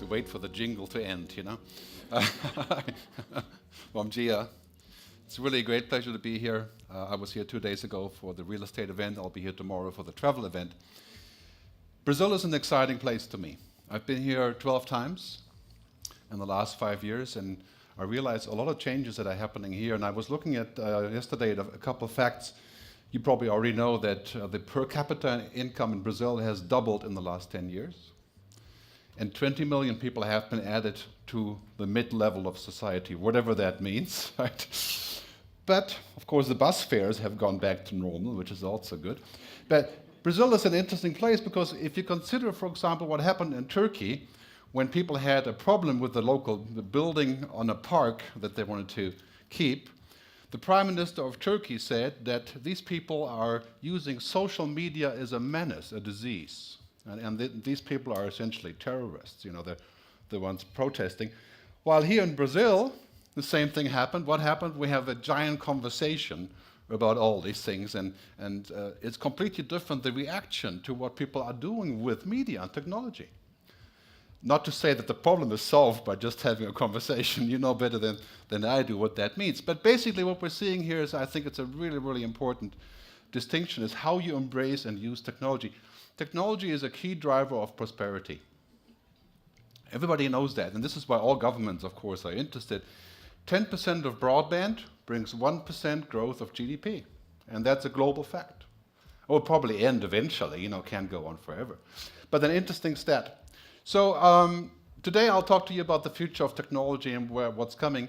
to wait for the jingle to end, you know. Bom dia. It's really a great pleasure to be here. I was here 2 days ago for the real estate event. I'll be here tomorrow for the travel event. Brazil is an exciting place to me. I've been here 12 times in the last 5 years, and I realized a lot of changes that are happening here. And I was looking at yesterday at a couple of facts. You probably already know that the per capita income in Brazil has doubled in the last 10 years. And 20 million people have been added to the mid-level of society, whatever that means, right? But, of course, the bus fares have gone back to normal, which is also good. But Brazil is an interesting place because if you consider, for example, what happened in Turkey when people had a problem with the building on a park that they wanted to keep, the Prime Minister of Turkey said that these people are using social media as a menace, a disease. And these people are essentially terrorists, you know, the ones protesting. While here in Brazil, the same thing happened. What happened? We have a giant conversation about all these things, and it's completely different, the reaction to what people are doing with media and technology. Not to say that the problem is solved by just having a conversation. You know better than I do what that means. But basically what we're seeing here is, I think it's a really, really important distinction, is how you embrace and use technology. Technology is a key driver of prosperity. Everybody knows that, and this is why all governments, of course, are interested. 10% of broadband brings 1% growth of GDP, and that's a global fact. It will probably end eventually, you know, can't go on forever. But an interesting stat. So today I'll talk to you about the future of technology and what's coming.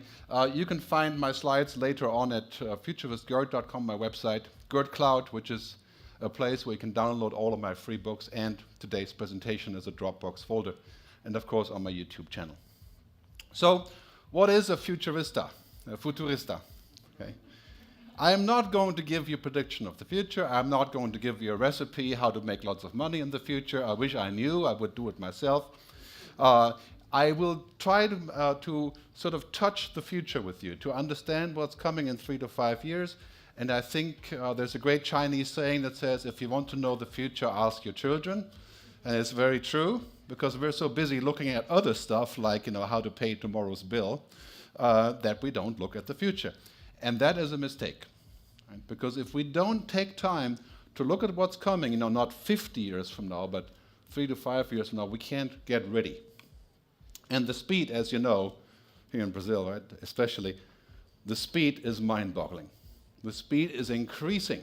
You can find my slides later on at futurewithgerd.com, my website, Gerd Cloud, which is a place where you can download all of my free books, and today's presentation is a Dropbox folder, and of course on my YouTube channel. So, what is a futurista? A futurista. Okay. I am not going to give you a prediction of the future. I'm not going to give you a recipe how to make lots of money in the future. I wish I knew. I would do it myself. I will try to sort of touch the future with you, to understand what's coming in 3 to 5 years. And I think there's a great Chinese saying that says, if you want to know the future, ask your children. And it's very true, because we're so busy looking at other stuff, like, you know, how to pay tomorrow's bill, that we don't look at the future. And that is a mistake. Right? Because if we don't take time to look at what's coming, you know, not 50 years from now, but 3 to 5 years from now, we can't get ready. And the speed, as you know, here in Brazil, right, especially, the speed is mind-boggling. The speed is increasing.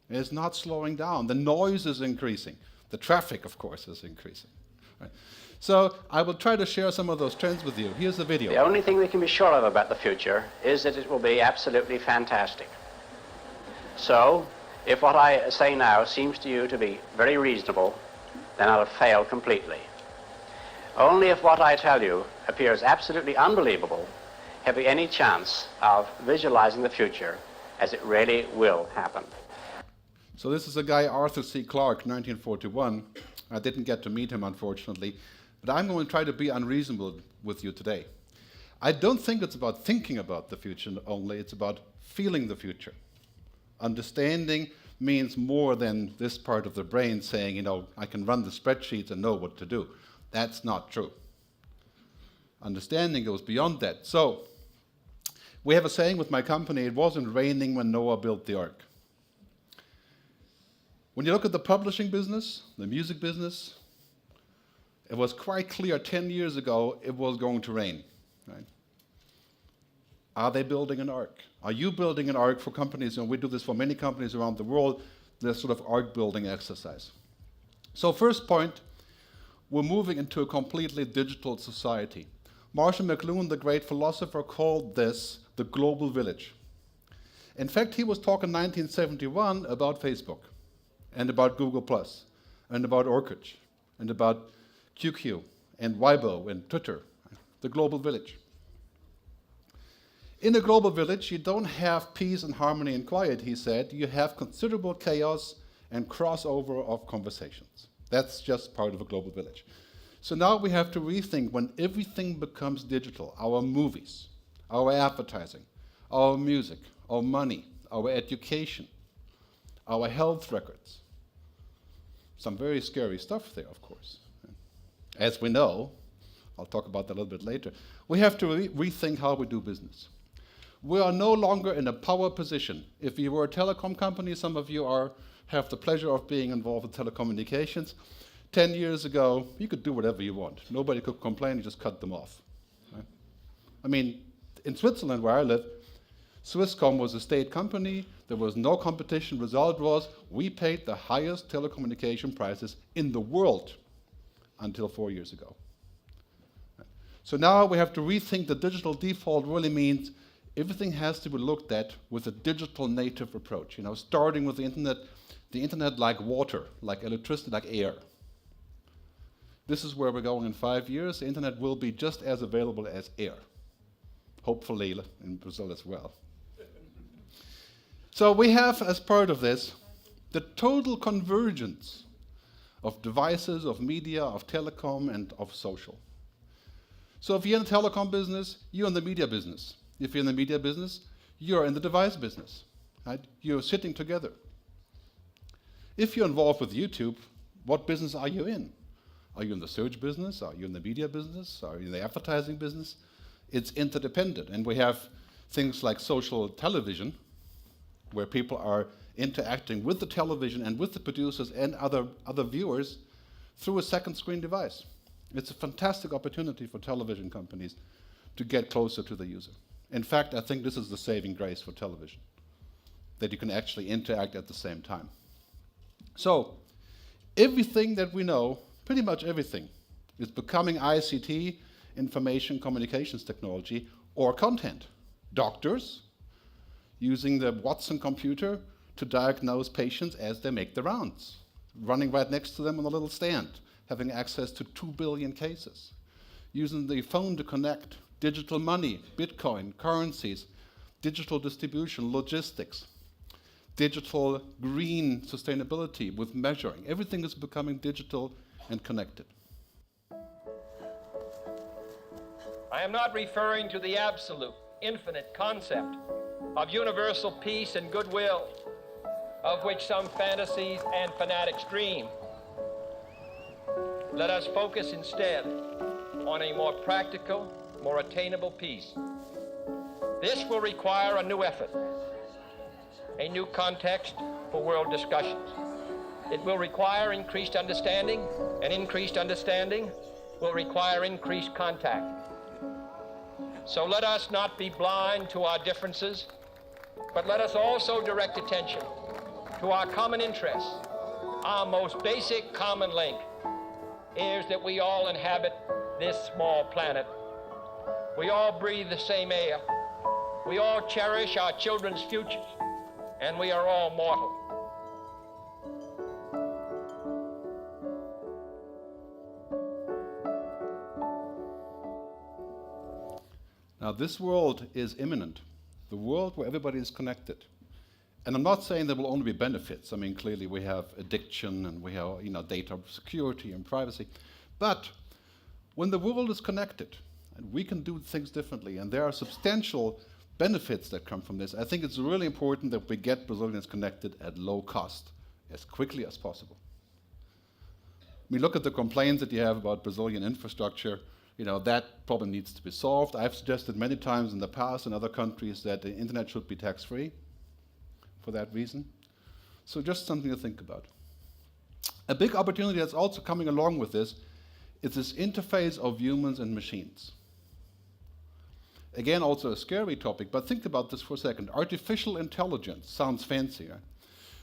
It's not slowing down. The noise is increasing. The traffic, of course, is increasing. Right. So I will try to share some of those trends with you. Here's the video. The only thing we can be sure of about the future is that it will be absolutely fantastic. So, if what I say now seems to you to be very reasonable, then I'll have failed completely. Only if what I tell you appears absolutely unbelievable have we any chance of visualizing the future as it really will happen. So this is a guy, Arthur C. Clarke, 1941. I didn't get to meet him, unfortunately, but I'm going to try to be unreasonable with you today. I don't think it's about thinking about the future only, it's about feeling the future. Understanding means more than this part of the brain saying, you know, I can run the spreadsheets and know what to do. That's not true. Understanding goes beyond that. So, we have a saying with my company, it wasn't raining when Noah built the ark. When you look at the publishing business, the music business, it was quite clear 10 years ago it was going to rain. Right? Are they building an ark? Are you building an ark for companies? And we do this for many companies around the world, this sort of ark building exercise. So first point, we're moving into a completely digital society. Marshall McLuhan, the great philosopher, called this the global village. In fact, he was talking in 1971 about Facebook, and about Google+, and about Orkut, and about QQ, and Weibo, and Twitter, the global village. In a global village, you don't have peace and harmony and quiet, he said. You have considerable chaos and crossover of conversations. That's just part of a global village. So now we have to rethink when everything becomes digital, our movies, our advertising, our music, our money, our education, our health records. Some very scary stuff there, of course. As we know, I'll talk about that a little bit later. We have to rethink how we do business. We are no longer in a power position. If you were a telecom company, some of you have the pleasure of being involved with telecommunications. 10 years ago, you could do whatever you want. Nobody could complain, you just cut them off. Right? I mean, in Switzerland, where I live, Swisscom was a state company. There was no competition. Result was we paid the highest telecommunication prices in the world until 4 years ago. So now we have to rethink the digital default really means everything has to be looked at with a digital native approach. You know, starting with the internet like water, like electricity, like air. This is where we're going in 5 years. The internet will be just as available as air. Hopefully in Brazil as well. So we have, as part of this, the total convergence of devices, of media, of telecom, and of social. So if you're in the telecom business, you're in the media business. If you're in the media business, you're in the device business. Right? You're sitting together. If you're involved with YouTube, what business are you in? Are you in the search business? Are you in the media business? Are you in the advertising business? It's interdependent. And we have things like social television, where people are interacting with the television and with the producers and other viewers through a second screen device. It's a fantastic opportunity for television companies to get closer to the user. In fact, I think this is the saving grace for television, that you can actually interact at the same time. So, everything that we know, pretty much everything, is becoming ICT, information communications technology, or content. Doctors using the Watson computer to diagnose patients as they make the rounds, running right next to them on a little stand, having access to 2 billion cases, using the phone to connect, digital money, Bitcoin, currencies, digital distribution, logistics, digital green sustainability with measuring. Everything is becoming digital and connected. I am not referring to the absolute, infinite concept of universal peace and goodwill, of which some fantasies and fanatics dream. Let us focus instead on a more practical, more attainable peace. This will require a new effort, a new context for world discussions. It will require increased understanding, and increased understanding will require increased contact. So let us not be blind to our differences, but let us also direct attention to our common interests. Our most basic common link is that we all inhabit this small planet. We all breathe the same air. We all cherish our children's futures, and we are all mortal. Now, this world is imminent, the world where everybody is connected. And I'm not saying there will only be benefits. I mean, clearly we have addiction and we have, data security and privacy. But when the world is connected, and we can do things differently, and there are substantial benefits that come from this, I think it's really important that we get Brazilians connected at low cost, as quickly as possible. I mean, look at the complaints that you have about Brazilian infrastructure. That problem needs to be solved. I've suggested many times in the past in other countries that the internet should be tax-free for that reason. So just something to think about. A big opportunity that's also coming along with this is this interface of humans and machines. Again, also a scary topic, but think about this for a second. Artificial intelligence sounds fancy, right?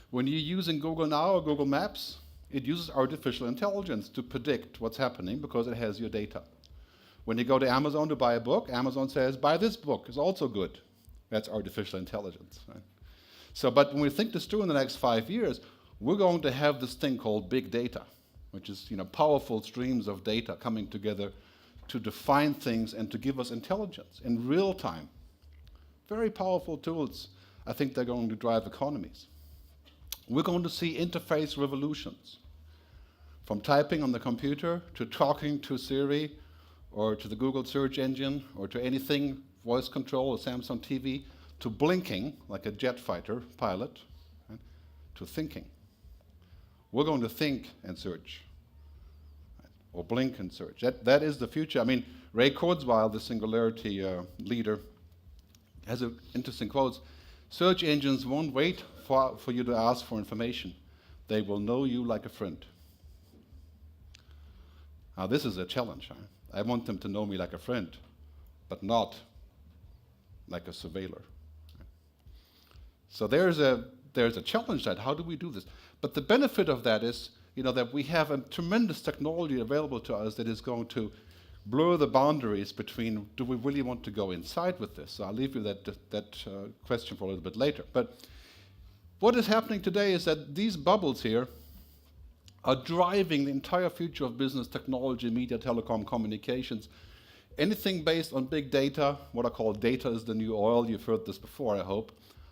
When you're using Google Now or Google Maps, it uses artificial intelligence to predict what's happening because it has your data. When you go to Amazon to buy a book, Amazon says, buy this book, it's also good. That's artificial intelligence, right? So, but when we think this through in the next 5 years, we're going to have this thing called big data, which is, powerful streams of data coming together to define things and to give us intelligence in real time. Very powerful tools. I think they're going to drive economies. We're going to see interface revolutions, from typing on the computer to talking to Siri or to the Google search engine or to anything, voice control or Samsung TV, to blinking like a jet fighter pilot, right, to thinking. We're going to think and search. Right. or blink and search. That is the future. I mean, Ray Kurzweil, the Singularity leader, has an interesting quote. Search engines won't wait for you to ask for information. They will know you like a friend. Now, this is a challenge. Huh? I want them to know me like a friend, but not like a surveiller. So there's a challenge that how do we do this? But the benefit of that is, that we have a tremendous technology available to us that is going to blur the boundaries between, do we really want to go inside with this? So I'll leave you that question for a little bit later. But what is happening today is that these bubbles here are driving the entire future of business, technology, media, telecom, communications. Anything based on big data, what I call data is the new oil. You've heard this before, I hope.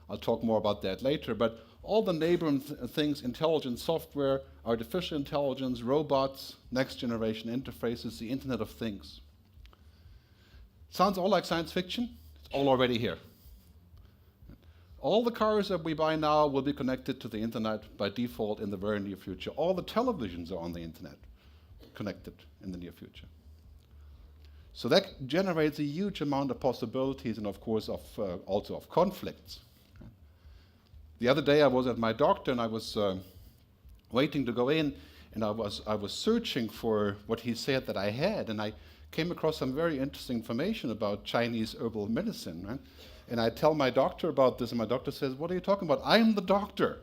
I'll talk more about that later. But all the neighboring things, intelligent software, artificial intelligence, robots, next generation interfaces, the Internet of Things. Sounds all like science fiction? It's all already here. All the cars that we buy now will be connected to the Internet by default in the very near future. All the televisions are on the Internet, connected in the near future. So that generates a huge amount of possibilities and, of course, also of conflicts. The other day I was at my doctor and I was waiting to go in, and I was searching for what he said that I had, and I came across some very interesting information about Chinese herbal medicine. Right? And I tell my doctor about this, and my doctor says, "What are you talking about? I'm the doctor."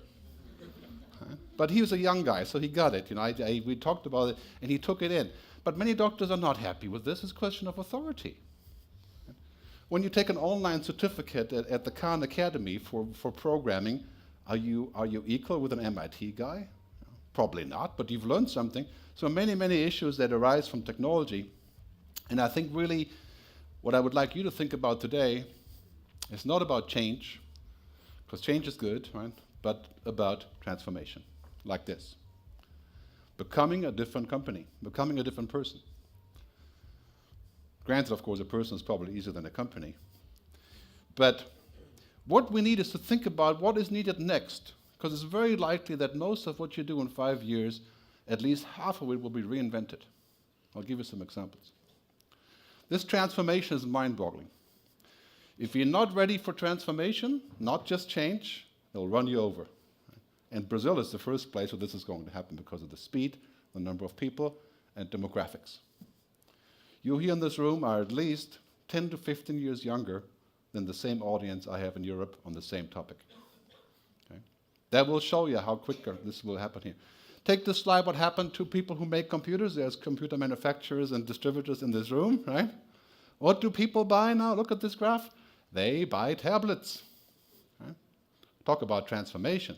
But he was a young guy, so he got it. We talked about it, and he took it in. But many doctors are not happy with this. It's a question of authority. When you take an online certificate at the Khan Academy for programming, are you equal with an MIT guy? Probably not, but you've learned something. So many, many issues that arise from technology. And I think really what I would like you to think about today is not about change, because change is good, right? But about transformation, like this. Becoming a different company, becoming a different person. Granted, of course, a person is probably easier than a company. But what we need is to think about what is needed next, because it's very likely that most of what you do in 5 years, at least half of it will be reinvented. I'll give you some examples. This transformation is mind-boggling. If you're not ready for transformation, not just change, they'll run you over. And Brazil is the first place where this is going to happen because of the speed, the number of people, and demographics. You here in this room are at least 10 to 15 years younger than the same audience I have in Europe on the same topic. Okay? That will show you how quicker this will happen here. Take this slide, what happened to people who make computers. There's computer manufacturers and distributors in this room, right? What do people buy now? Look at this graph. They buy tablets. Right? Talk about transformation.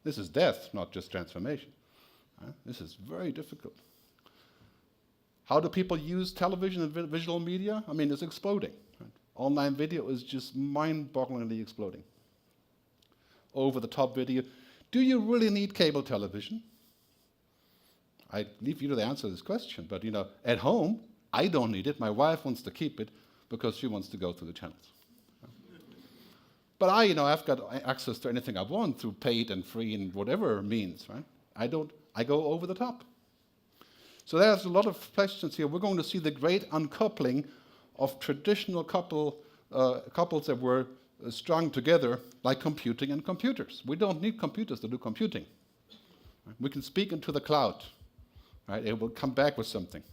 This is death, not just transformation. Right? This is very difficult. How do people use television and visual media? I mean, it's exploding. Right? Online video is just mind-bogglingly exploding. Over-the-top video. Do you really need cable television? I leave you to the answer to this question, but at home, I don't need it. My wife wants to keep it because she wants to go through the channels. But I've got access to anything I want through paid and free and whatever means, right? I go over the top. So there's a lot of questions here. We're going to see the great uncoupling of traditional couples that were strung together like computing and computers. We don't need computers to do computing. Right? We can speak into the cloud. Right? It will come back with something.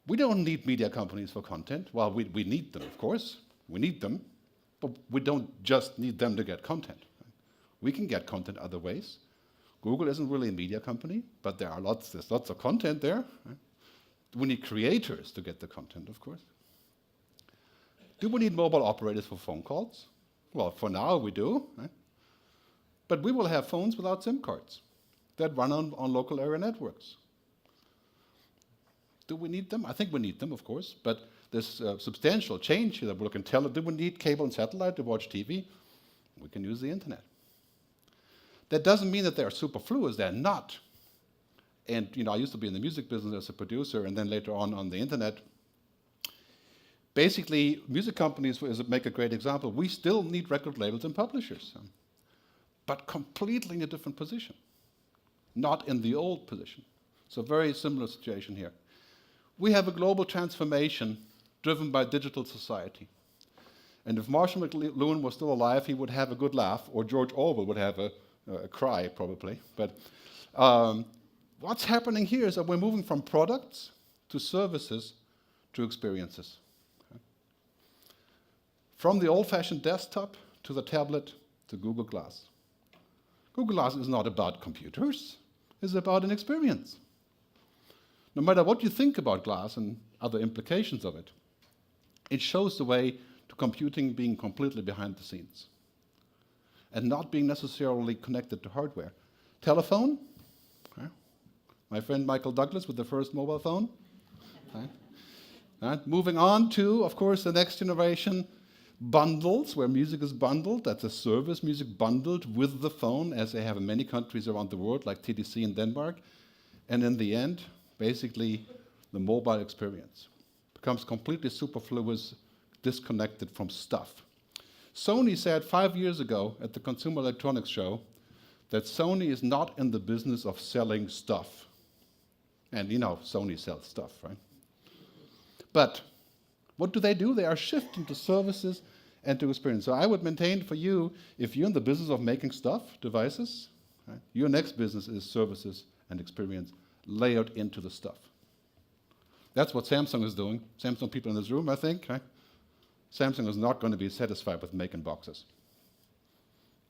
We don't need media companies for content. Well, we need them, of course. We need them. But we don't just need them to get content. Right? We can get content other ways. Google isn't really a media company, but there's lots of content there. Right? We need creators to get the content, of course. Do we need mobile operators for phone calls? Well, for now we do. Right? But we will have phones without SIM cards that run on local area networks. Do we need them? I think we need them, of course, but there's substantial change here that we can tell. Do we need cable and satellite to watch TV? We can use the internet. That doesn't mean that they're superfluous. They're not. And I used to be in the music business as a producer, and then later on the internet. Basically, music companies make a great example. We still need record labels and publishers, but completely in a different position. Not in the old position. So very similar situation here. We have a global transformation driven by digital society. And if Marshall McLuhan was still alive, he would have a good laugh, or George Orwell would have a cry, probably. But what's happening here is that we're moving from products to services to experiences. From the old-fashioned desktop to the tablet to Google Glass. Google Glass is not about computers, it's about an experience. No matter what you think about glass and other implications of it, it shows the way to computing being completely behind the scenes and not being necessarily connected to hardware. Telephone, my friend Michael Douglas with the first mobile phone. Moving on to, of course, the next generation, bundles, where music is bundled. That's a service, music bundled with the phone, as they have in many countries around the world, like TDC in Denmark. And in the end, basically, the mobile experience becomes completely superfluous, disconnected from stuff. Sony said 5 years ago at the Consumer Electronics Show that Sony is not in the business of selling stuff. And you know, Sony sells stuff, right? But what do? They are shifting to services and to experience. So I would maintain for you, if you're in the business of making stuff, devices, right, your next business is services and experience layered into the stuff. That's what Samsung is doing. Samsung people in this room, I think, right? Samsung is not going to be satisfied with making boxes.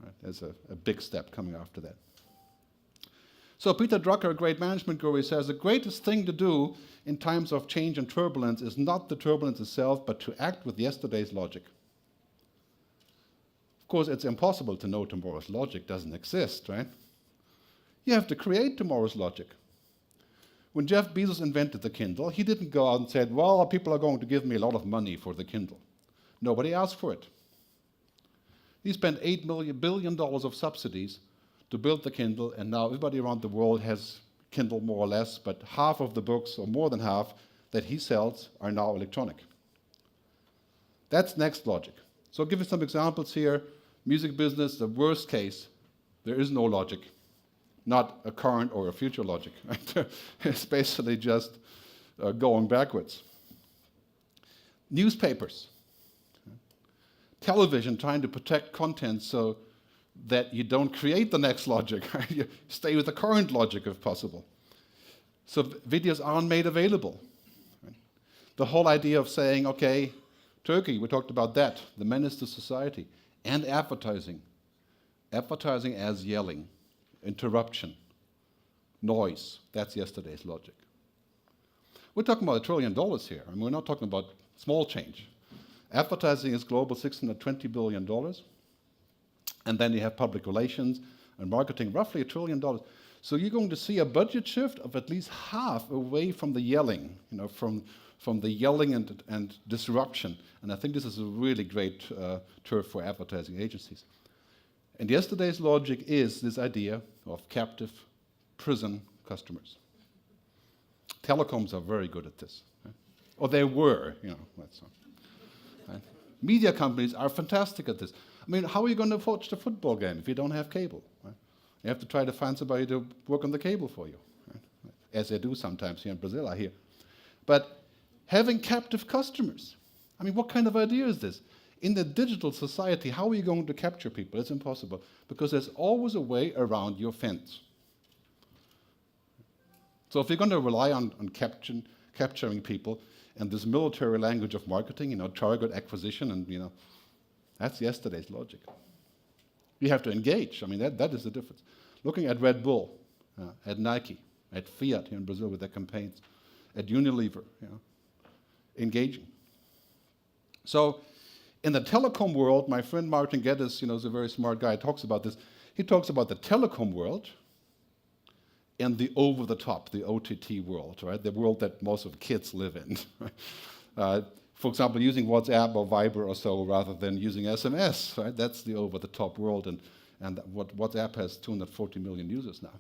Right? There's a big step coming after that. So Peter Drucker, a great management guru, says the greatest thing to do in times of change and turbulence is not the turbulence itself, but to act with yesterday's logic. Of course, it's impossible to know tomorrow's logic doesn't exist, right? You have to create tomorrow's logic. When Jeff Bezos invented the Kindle, he didn't go out and said, well, people are going to give me a lot of money for the Kindle. Nobody asked for it. He spent $8 billion of subsidies to build the Kindle, and now everybody around the world has Kindle more or less, but half of the books, or more than half, that he sells are now electronic. That's next logic. So I'll give you some examples here. Music business, the worst case, there is no logic, not a current or a future logic. It's basically just going backwards. Newspapers. Television trying to protect content so that you don't create the next logic. You stay with the current logic if possible. So videos aren't made available. The whole idea of saying, okay, Turkey, we talked about that, the menace to society, and advertising. Advertising as yelling, interruption, noise. That's yesterday's logic. We're talking about $1 trillion here. I mean, we're not talking about small change. Advertising is global, $620 billion. And then you have public relations and marketing, roughly $1 trillion. So you're going to see a budget shift of at least half away from the yelling, from the yelling and disruption. And I think this is a really great turf for advertising agencies. And yesterday's logic is this idea of captive prison customers. Telecoms are very good at this. Right? Or they were, that's not. Right? Media companies are fantastic at this. I mean, how are you going to watch the football game if you don't have cable? Right? You have to try to find somebody to work on the cable for you, right? As they do sometimes here in Brazil, I hear. But having captive customers, I mean, what kind of idea is this? In the digital society, how are you going to capture people? It's impossible, because there's always a way around your fence. So if you're going to rely on capturing people and this military language of marketing, target acquisition, and that's yesterday's logic. You have to engage. I mean, that is the difference. Looking at Red Bull, at Nike, at Fiat here in Brazil with their campaigns, at Unilever, engaging. So in the telecom world, my friend Martin Geddes, is a very smart guy, talks about this. He talks about the telecom world and the over-the-top, the OTT world, right? The world that most of the kids live in. Right? For example, using WhatsApp or Viber or so rather than using SMS, right? That's the over-the-top world, and what WhatsApp has 240 million users now.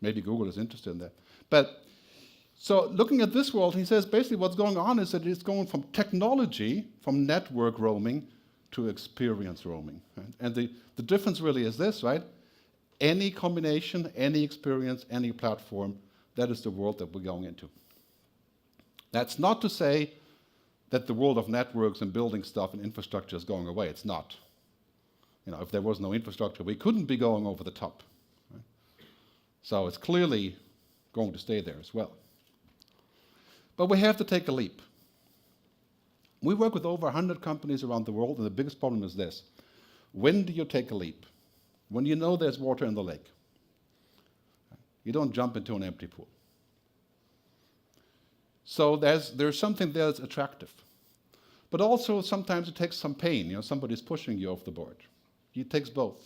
Maybe Google is interested in that. But so looking at this world, he says basically what's going on is that it's going from technology, from network roaming, to experience roaming. Right? And the difference really is this, right? Any combination, any experience, any platform That is the world that we're going into. That's not to say that the world of networks and building stuff and infrastructure is going away. It's not. If there was no infrastructure, we couldn't be going over the top. Right? So it's clearly going to stay there as well. But we have to take a leap. We work with over 100 companies around the world, and the biggest problem is this. When do you take a leap? When you know there's water in the lake. You don't jump into an empty pool. So there's something there that's attractive. But also sometimes it takes some pain. Somebody's pushing you off the board. It takes both.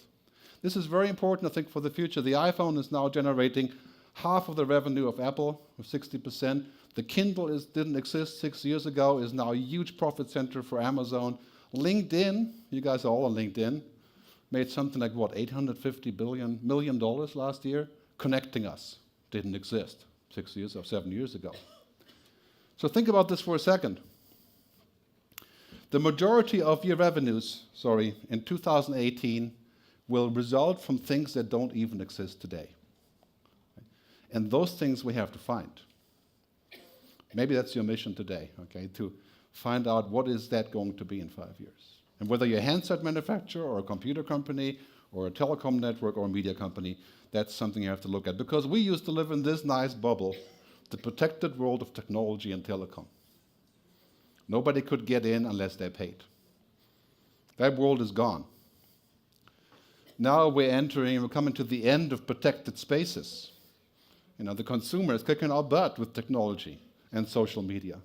This is very important, I think, for the future. The iPhone is now generating half of the revenue of Apple, or 60%. The Kindle didn't exist 6 years ago, is now a huge profit center for Amazon. LinkedIn, you guys are all on LinkedIn, made something like, $850 million last year, connecting us. Didn't exist 6 years or 7 years ago. So think about this for a second. The majority of your revenues, in 2018, will result from things that don't even exist today. And those things we have to find. Maybe that's your mission today, to find out what is that going to be in 5 years. And whether you're a handset manufacturer or a computer company or a telecom network or a media company, that's something you have to look at. Because we used to live in this nice bubble, the protected world of technology and telecom. Nobody could get in unless they paid. That world is gone. Now we're coming to the end of protected spaces. The consumer is kicking our butt with technology and social media.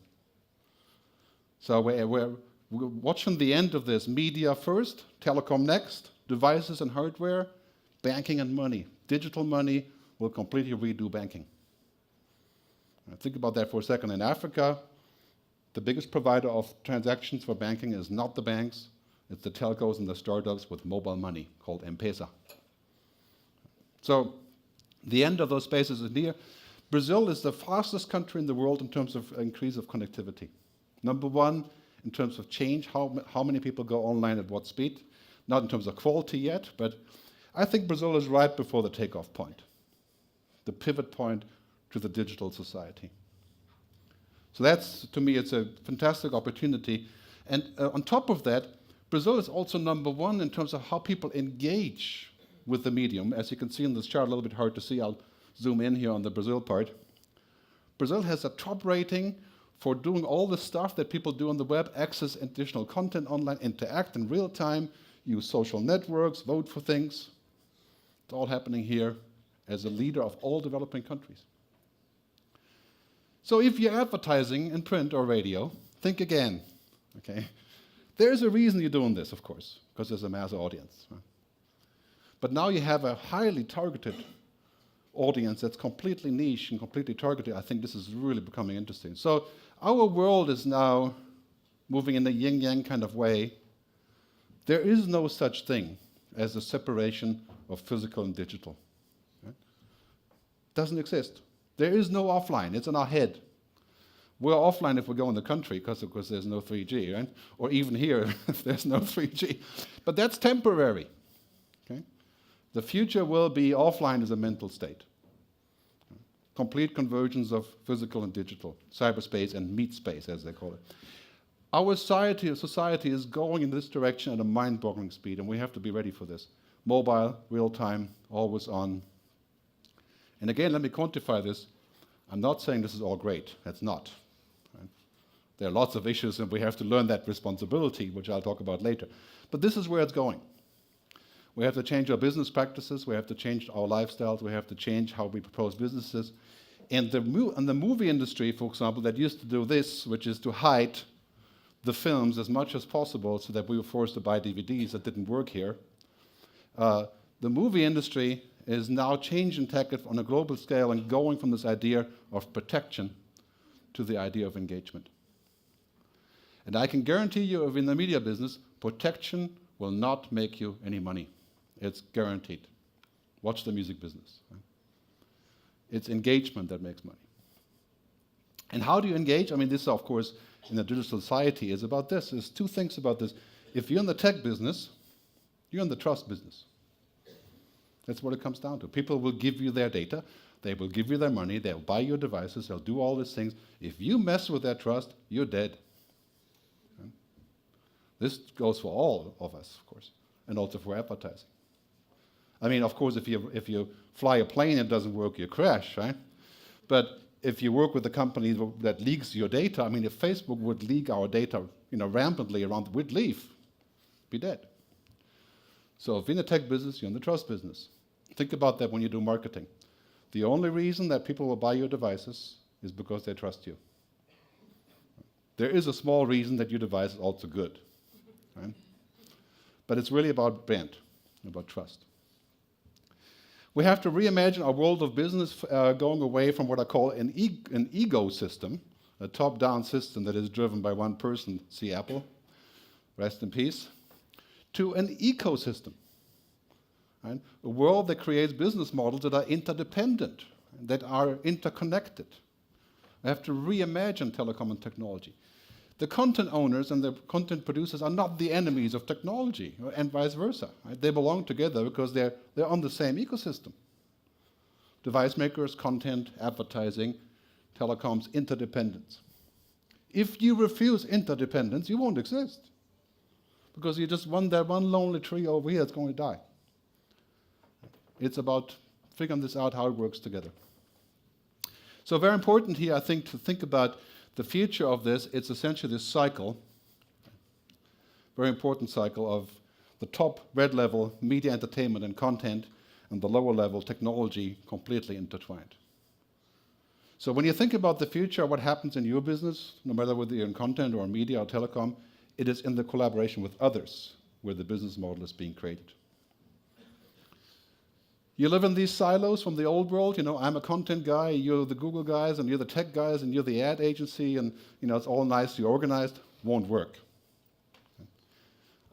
So we're watching the end of this. Media first, telecom next, devices and hardware, banking and money. Digital money will completely redo banking. Think about that for a second. In Africa, the biggest provider of transactions for banking is not the banks, it's the telcos and the startups with mobile money called M-Pesa. So the end of those spaces is near. Brazil is the fastest country in the world in terms of increase of connectivity. Number one, in terms of change, how many people go online at what speed. Not in terms of quality yet, but I think Brazil is right before the takeoff point, the pivot point to the digital society. So that's, to me, it's a fantastic opportunity. And on top of that, Brazil is also number one in terms of how people engage with the medium. As you can see in this chart, a little bit hard to see. I'll zoom in here on the Brazil part. Brazil has a top rating for doing all the stuff that people do on the web, access additional content online, interact in real time, use social networks, vote for things. It's all happening here as a leader of all developing countries. So if you're advertising in print or radio, think again, There's a reason you're doing this, of course, because there's a mass audience. Right? But now you have a highly targeted audience that's completely niche and completely targeted. I think this is really becoming interesting. So our world is now moving in a yin-yang kind of way. There is no such thing as a separation of physical and digital. Right? Doesn't exist. There is no offline. It's in our head. We're offline if we go in the country because, of course, there's no 3G, right? Or even here if there's no 3G. But that's temporary. The future will be offline as a mental state. Complete convergence of physical and digital, cyberspace and meat space, as they call it. Our society is going in this direction at a mind-boggling speed, and we have to be ready for this. Mobile, real-time, always on. And again, let me quantify this. I'm not saying this is all great. That's not. Right? There are lots of issues, and we have to learn that responsibility, which I'll talk about later. But this is where it's going. We have to change our business practices. We have to change our lifestyles. We have to change how we propose businesses. And the movie industry, for example, that used to do this, which is to hide the films as much as possible so that we were forced to buy DVDs. That didn't work here. The movie industry is now changing tactic on a global scale and going from this idea of protection to the idea of engagement. And I can guarantee you, if in the media business, protection will not make you any money. It's guaranteed. Watch the music business. Right? It's engagement that makes money. And how do you engage? I mean, this, of course, in the digital society is about this. There's two things about this. If you're in the tech business, you're in the trust business. That's what it comes down to. People will give you their data. They will give you their money, they'll buy your devices, they'll do all these things. If you mess with that trust, you're dead. Okay? This goes for all of us, of course, and also for advertising. I mean, of course, if you fly a plane and it doesn't work, you crash, right? But if you work with a company that leaks your data, I mean, if Facebook would leak our data, rampantly around, we'd leave, be dead. So if you're in the tech business, you're in the trust business. Think about that when you do marketing. The only reason that people will buy your devices is because they trust you. There is a small reason that your device is also good, right? But it's really about brand, about trust. We have to reimagine our world of business going away from what I call an ego system, a top-down system that is driven by one person, see Apple, rest in peace, to an ecosystem. Right? A world that creates business models that are interdependent, that are interconnected. We have to reimagine telecom and technology. The content owners and the content producers are not the enemies of technology, and vice versa. Right? They belong together because they're on the same ecosystem. Device makers, content, advertising, telecoms, interdependence. If you refuse interdependence, you won't exist. Because you just that one lonely tree over here that's going to die. It's about figuring this out, how it works together. So very important here, I think, to think about the future of this. It's essentially this cycle, very important cycle of the top red level, media, entertainment, and content, and the lower level, technology, completely intertwined. So when you think about the future, what happens in your business, no matter whether you're in content or media or telecom, it is in the collaboration with others where the business model is being created. You live in these silos from the old world. I'm a content guy, you're the Google guys, and you're the tech guys, and you're the ad agency, and it's all nicely organized. Won't work.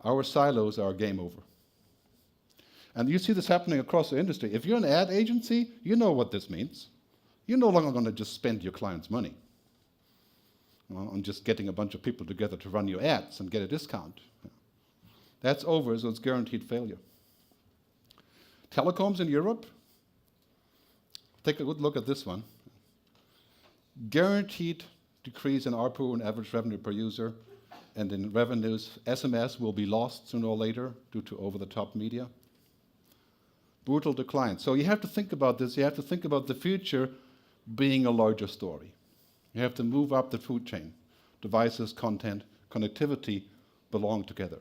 Our silos are game over. And you see this happening across the industry. If you're an ad agency, you know what this means. You're no longer going to just spend your client's money on just getting a bunch of people together to run your ads and get a discount. That's over, so it's guaranteed failure. Telecoms in Europe, take a good look at this one. Guaranteed decrease in ARPU and average revenue per user, and in revenues, SMS will be lost sooner or later due to over-the-top media. Brutal decline. So you have to think about this. You have to think about the future being a larger story. You have to move up the food chain. Devices, content, connectivity belong together.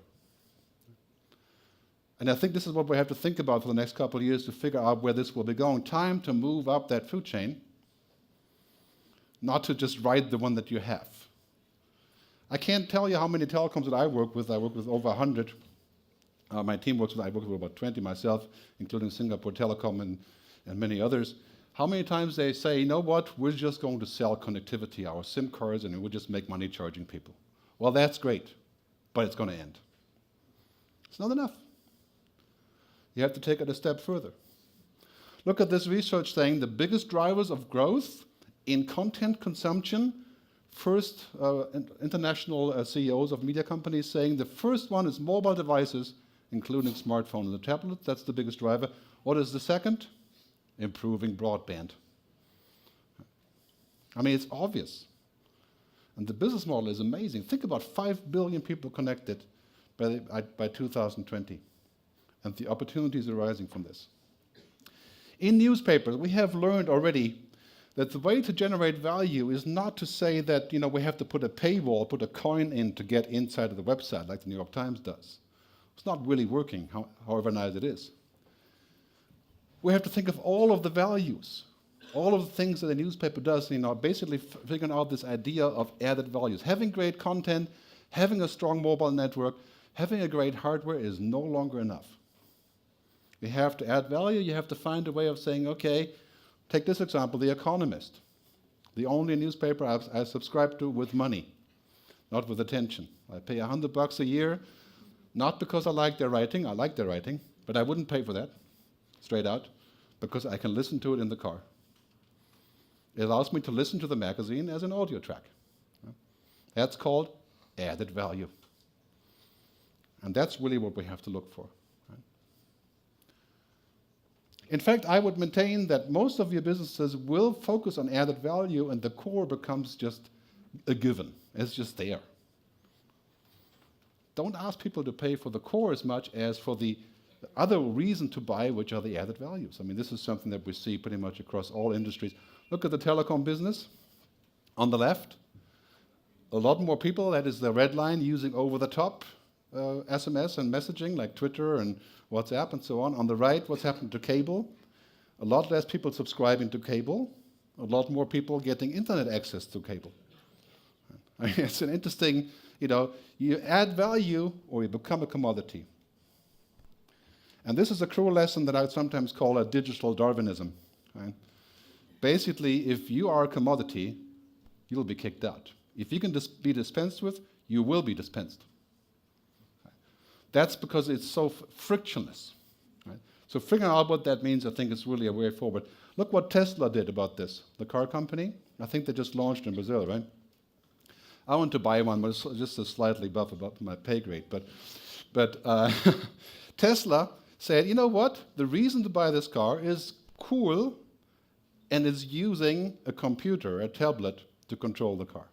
And I think this is what we have to think about for the next couple of years to figure out where this will be going. Time to move up that food chain, not to just ride the one that you have. I can't tell you how many telecoms that I work with. I work with over 100. My team works with, I work with about 20 myself, including Singapore Telecom and many others. How many times they say, you know what, we're just going to sell connectivity, our SIM cards, and we'll just make money charging people. Well, that's great, but it's going to end. It's not enough. You have to take it a step further. Look at this research saying the biggest drivers of growth in content consumption, first international CEOs of media companies saying the first one is mobile devices, including smartphones and tablets. That's the biggest driver. What is the second? Improving broadband. I mean, it's obvious. And the business model is amazing. Think about 5 billion people connected by 2020. And the opportunities arising from this. In newspapers, we have learned already that the way to generate value is not to say that we have to put a paywall, put a coin in to get inside of the website like the New York Times does. It's not really working, however nice it is. We have to think of all of the values, all of the things that a newspaper does, basically figuring out this idea of added values. Having great content, having a strong mobile network, having a great hardware is no longer enough. You have to add value. You have to find a way of saying, okay, take this example, The Economist, the only newspaper I subscribe to with money, not with attention. I pay $100 a year, not because I like their writing, but I wouldn't pay for that, straight out, because I can listen to it in the car. It allows me to listen to the magazine as an audio track. That's called added value. And that's really what we have to look for. In fact, I would maintain that most of your businesses will focus on added value and the core becomes just a given. It's just there. Don't ask people to pay for the core as much as for the other reason to buy, which are the added values. I mean, this is something that we see pretty much across all industries. Look at the telecom business. On the left, a lot more people, that is the red line, using over-the-top SMS and messaging like Twitter and WhatsApp and so on. On the right, what's happened to cable? A lot less people subscribing to cable, a lot more people getting internet access to cable. I mean, it's an interesting, you add value or you become a commodity. And this is a cruel lesson that I would sometimes call a digital Darwinism. Right? Basically, if you are a commodity, you'll be kicked out. If you can be dispensed with, you will be dispensed. That's because it's so frictionless. Right? So figuring out what that means, I think, is really a way forward. Look what Tesla did about this. The car company, I think they just launched in Brazil, right? I want to buy one, but it's just a slightly above my pay grade. But Tesla said, you know what? The reason to buy this car is cool, and it's using a computer, a tablet, to control the car.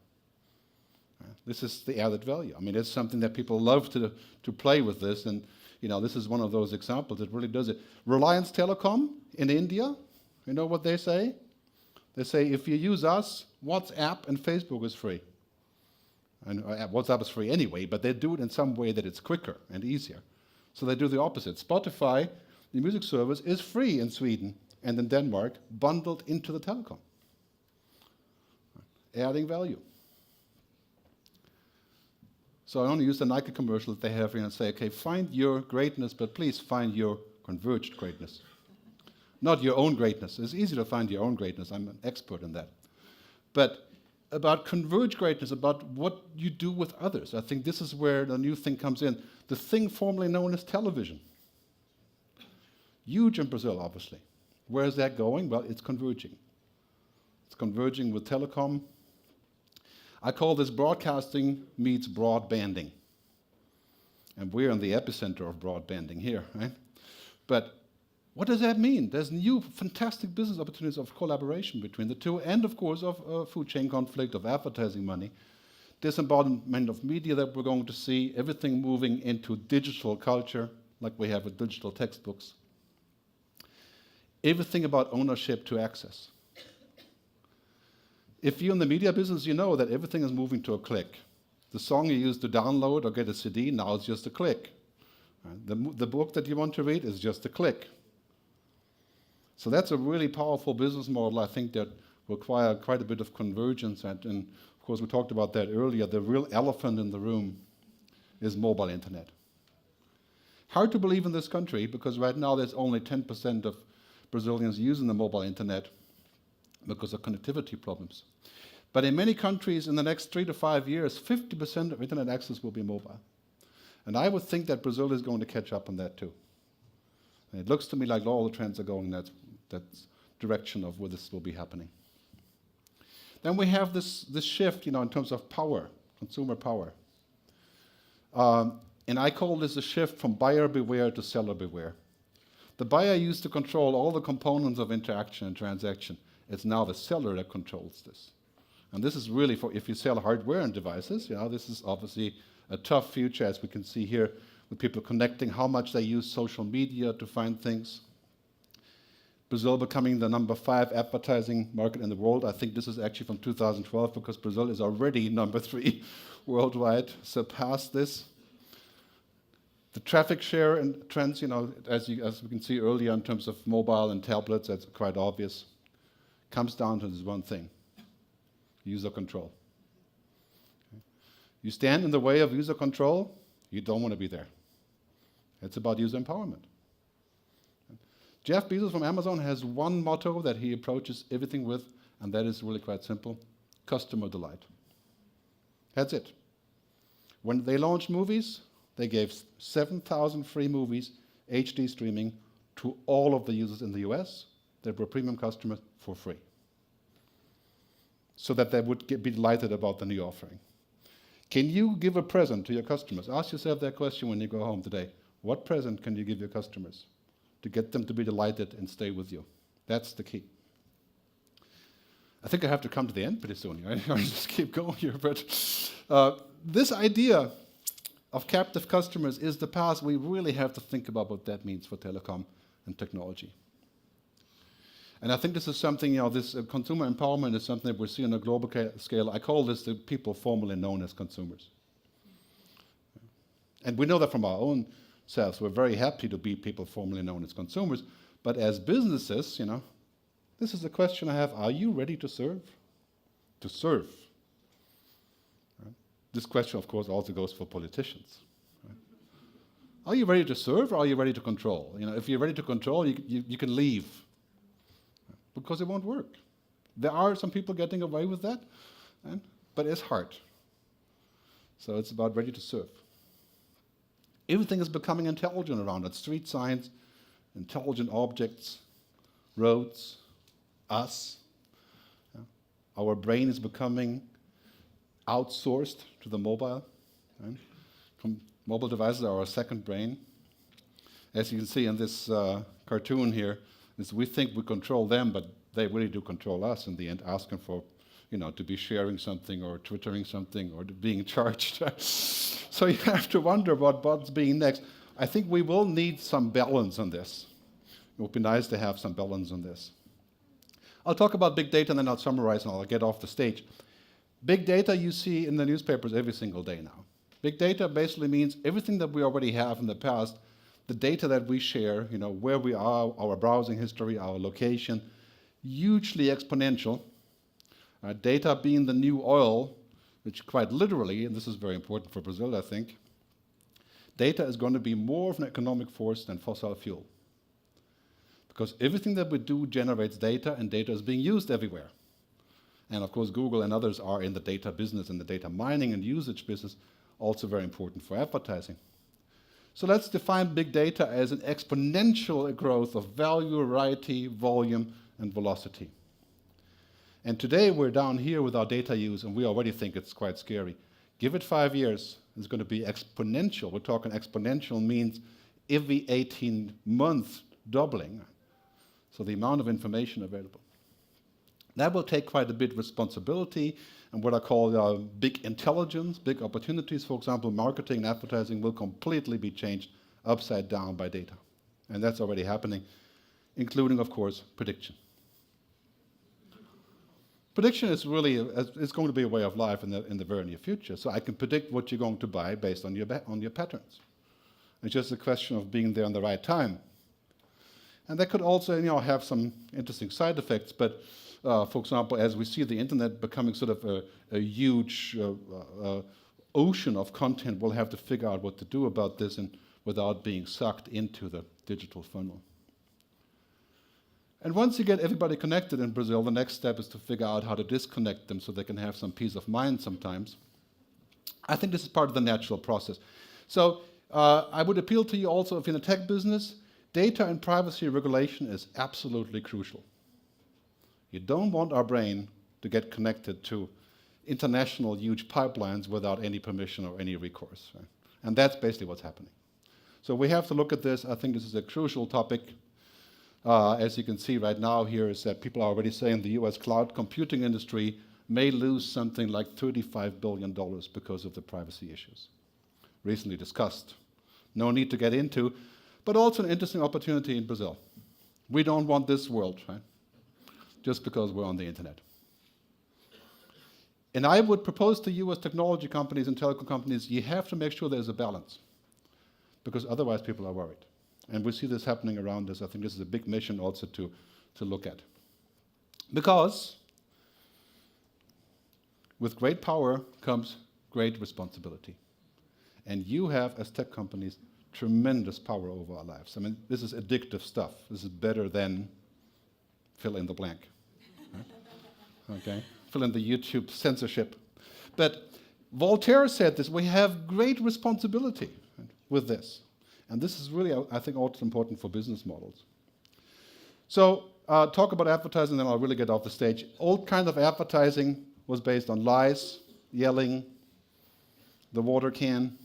This is the added value. I mean, it's something that people love to play with this, and this is one of those examples that really does it. Reliance Telecom in India, you know what they say? They say, if you use us, WhatsApp and Facebook is free. And WhatsApp is free anyway, but they do it in some way that it's quicker and easier. So they do the opposite. Spotify, the music service, is free in Sweden and in Denmark, bundled into the telecom. Adding value. So I only use the Nike commercial that they have here and say, okay, find your greatness, but please find your converged greatness. Not your own greatness. It's easy to find your own greatness. I'm an expert in that. But about converged greatness, about what you do with others, I think this is where the new thing comes in. The thing formerly known as television. Huge in Brazil, obviously. Where is that going? Well, it's converging. It's converging with telecom. I call this broadcasting meets broadbanding. And we're in the epicenter of broadbanding here, right? But what does that mean? There's new fantastic business opportunities of collaboration between the two, and of course of food chain conflict, of advertising money. Disembodiment of media that we're going to see, everything moving into digital culture, like we have with digital textbooks. Everything about ownership to access. If you're in the media business, you know that everything is moving to a click. The song you used to download or get a CD, now it's just a click. The book that you want to read is just a click. So that's a really powerful business model, I think, that will require quite a bit of convergence. And of course, we talked about that earlier. The real elephant in the room is mobile internet. Hard to believe in this country, because right now there's only 10% of Brazilians using the mobile internet because of connectivity problems. But in many countries, in the next 3 to 5 years, 50% of internet access will be mobile. And I would think that Brazil is going to catch up on that too. And it looks to me like all the trends are going in that direction of where this will be happening. Then we have this shift, in terms of power, consumer power. And I call this a shift from buyer beware to seller beware. The buyer used to control all the components of interaction and transaction. It's now the seller that controls this. And this is really for if you sell hardware and devices, this is obviously a tough future, as we can see here, with people connecting how much they use social media to find things. Brazil becoming the number 5 advertising market in the world. I think this is actually from 2012, because Brazil is already number 3 worldwide, surpassed this. The traffic share and trends, as we can see earlier in terms of mobile and tablets, that's quite obvious, comes down to this one thing: user control. Okay. You stand in the way of user control, you don't want to be there. It's about user empowerment. Jeff Bezos from Amazon has one motto that he approaches everything with, and that is really quite simple: customer delight. That's it. When they launched movies, they gave 7,000 free movies, HD streaming, to all of the users in the US that were premium customers for free, so that they would be delighted about the new offering. Can you give a present to your customers? Ask yourself that question when you go home today. What present can you give your customers to get them to be delighted and stay with you. That's the key. I think I have to come to the end pretty soon. Right? I'll just keep going here. But this idea of captive customers is the past. We really have to think about what that means for telecom and technology. And I think this is something, this consumer empowerment is something that we see on a global scale. I call this the people formerly known as consumers. And we know that from our own selves. We're very happy to be people formerly known as consumers. But as businesses, this is the question I have. Are you ready to serve? To serve. Right? This question, of course, also goes for politicians. Right? Are you ready to serve or are you ready to control? If you're ready to control, you can leave. Because it won't work. There are some people getting away with that, but it's hard. So it's about ready to serve. Everything is becoming intelligent around us. Street signs, intelligent objects, roads, us. Our brain is becoming outsourced to the mobile. Right? Mobile devices are our second brain. As you can see in this cartoon here, is we think we control them, but they really do control us in the end, asking for, to be sharing something or twittering something or being charged. So you have to wonder what's being next. I think we will need some balance on this. It would be nice to have some balance on this. I'll talk about big data and then I'll summarize and I'll get off the stage. Big data you see in the newspapers every single day now. Big data basically means everything that we already have in the past, the data that we share, where we are, our browsing history, our location, hugely exponential. Data being the new oil, which quite literally, and this is very important for Brazil, I think, data is going to be more of an economic force than fossil fuel. Because everything that we do generates data, and data is being used everywhere. And of course, Google and others are in the data business, in the data mining and usage business, also very important for advertising. So let's define big data as an exponential growth of value, variety, volume, and velocity. And today we're down here with our data use, and we already think it's quite scary. Give it 5 years, it's going to be exponential. We're talking exponential means every 18 months doubling. So the amount of information available. That will take quite a bit of responsibility and what I call big intelligence, big opportunities. For example, marketing and advertising will completely be changed upside down by data. And that's already happening, including, of course, prediction. Prediction is really, it's going to be a way of life in the very near future. So I can predict what you're going to buy based on your patterns. It's just a question of being there on the right time. And that could also, have some interesting side effects, but for example, as we see the internet becoming sort of a huge ocean of content, we'll have to figure out what to do about this and without being sucked into the digital funnel. And once you get everybody connected in Brazil, the next step is to figure out how to disconnect them so they can have some peace of mind sometimes. I think this is part of the natural process. So I would appeal to you also, if you're in the tech business, data and privacy regulation is absolutely crucial. You don't want our brain to get connected to international huge pipelines without any permission or any recourse. Right? And that's basically what's happening. So we have to look at this. I think this is a crucial topic. As you can see right now here is that people are already saying the US cloud computing industry may lose something like $35 billion because of the privacy issues. Recently discussed. No need to get into, but also an interesting opportunity in Brazil. We don't want this world, right? Just because we're on the internet. And I would propose to US technology companies and telecom companies, you have to make sure there's a balance, because otherwise people are worried. And we see this happening around us. I think this is a big mission also to look at. Because with great power comes great responsibility. And you have, as tech companies, tremendous power over our lives. I mean, this is addictive stuff. This is better than fill in the blank. Right? Okay? Fill in the YouTube censorship. But Voltaire said this, we have great responsibility with this. And this is really, I think, also important for business models. So talk about advertising, then I'll really get off the stage. Old kind of advertising was based on lies, yelling, the water can,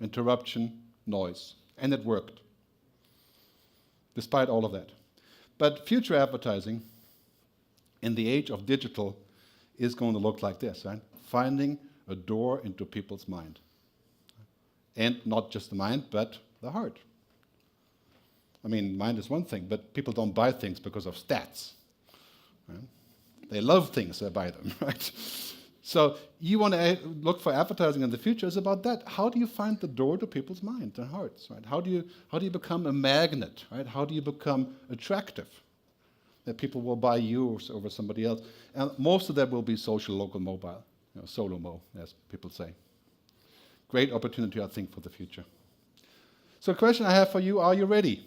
interruption, noise. And it worked. despite all of that. But future advertising in the age of digital is going to look like this, right? Finding a door into people's mind. And not just the mind, but the heart. I mean, mind is one thing, but people don't buy things because of stats. Right? They love things, they buy them, right? So you want to look for advertising in the future is about that. How do you find the door to people's minds and hearts, right? How do you become a magnet, right? How do you become attractive? That people will buy you over somebody else. And most of that will be social, local, mobile, solo-mo, as people say. Great opportunity, I think, for the future. So the question I have for you, are you ready?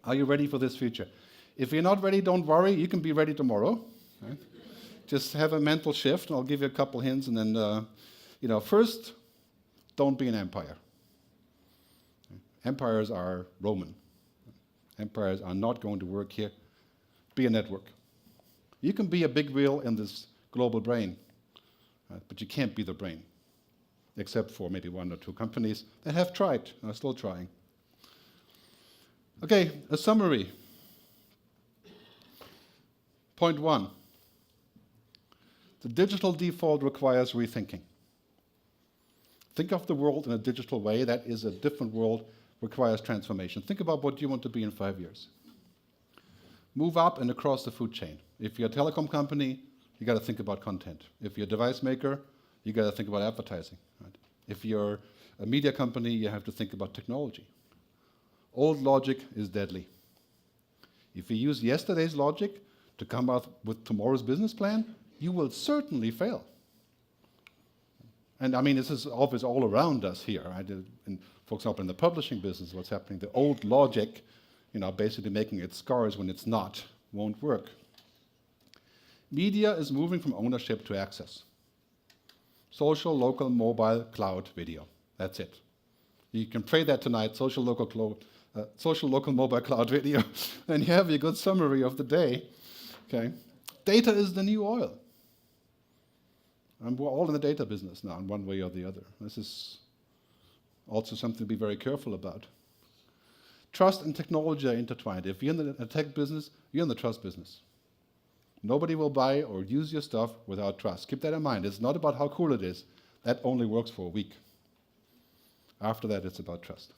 Are you ready for this future? If you're not ready, don't worry. You can be ready tomorrow. Right? Just have a mental shift, and I'll give you a couple hints. And then, first, don't be an empire. Empires are Roman. Empires are not going to work here. Be a network. You can be a big wheel in this global brain, right? But you can't be the brain, except for maybe 1 or 2 companies that have tried and are still trying. Okay, a summary. Point 1. The digital default requires rethinking. Think of the world in a digital way. That is a different world, requires transformation. Think about what you want to be in 5 years. Move up and across the food chain. If you're a telecom company, you got to think about content. If you're a device maker, you got to think about advertising. Right? If you're a media company, you have to think about technology. Old logic is deadly. If you use yesterday's logic to come out with tomorrow's business plan, you will certainly fail. And I mean, this is obvious all around us here. Right? For example, in the publishing business, what's happening, the old logic, basically making it scarce when it's not, won't work. Media is moving from ownership to access. Social, local, mobile, cloud, video. That's it. You can pray that tonight, social, local, mobile, cloud, video, and you have a good summary of the day. Okay. Data is the new oil. And we're all in the data business now, in one way or the other. This is also something to be very careful about. Trust and technology are intertwined. If you're in the tech business, you're in the trust business. Nobody will buy or use your stuff without trust. Keep that in mind. It's not about how cool it is. That only works for a week. After that, it's about trust.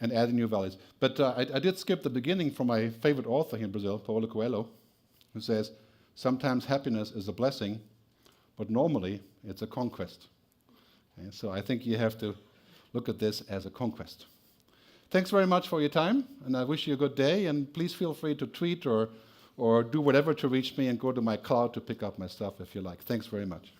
And adding new values. But I did skip the beginning from my favorite author here in Brazil, Paulo Coelho, who says, sometimes happiness is a blessing, but normally it's a conquest. Okay, so I think you have to look at this as a conquest. Thanks very much for your time, and I wish you a good day, and please feel free to tweet or do whatever to reach me and go to my cloud to pick up my stuff if you like. Thanks very much.